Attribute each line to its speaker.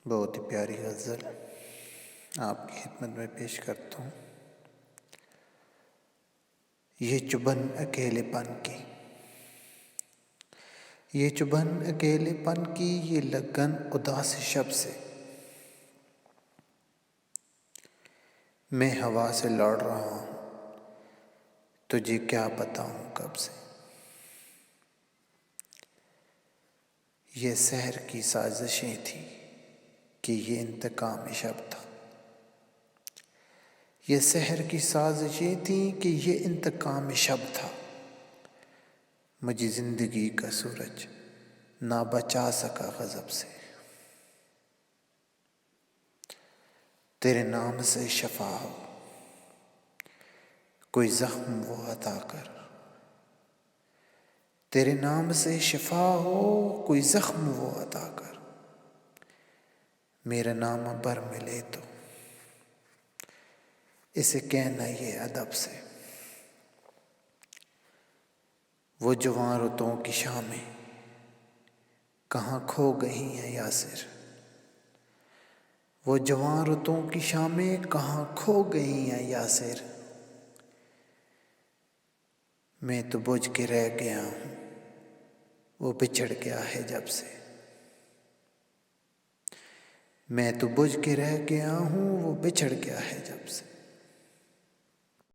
Speaker 1: بہت ہی پیاری غزل آپ کی خدمت میں پیش کرتا ہوں۔ یہ چبھن اکیلے پن کی، یہ چبھن اکیلے پن کی، یہ لگن اداس شب سے، میں ہوا سے لڑ رہا ہوں، تجھے کیا بتاؤں کب سے۔ یہ سحر کی سازشیں تھیں کہ یہ انتقام شب تھا، یہ سحر کی سازشیں تھیں کہ یہ انتقام شب تھا، مجھے زندگی کا سورج نہ بچا سکا غضب سے۔ تیرے نام سے شفا ہو کوئی زخم وہ عطا کر، تیرے نام سے شفا ہو کوئی زخم وہ عطا کر، میرا نام بر ملے تو اسے کہنا یہ ادب سے۔ وہ جواں رتوں کی شامیں کہاں کھو گئی ہیں یاسر، وہ جواں رتوں کی شامیں کہاں کھو گئی ہیں یاسر، میں تو بجھ کے رہ گیا ہوں وہ بچھڑ گیا ہے جب سے، میں تو بجھ کے رہ گیا ہوں وہ بچھڑ گیا ہے جب سے۔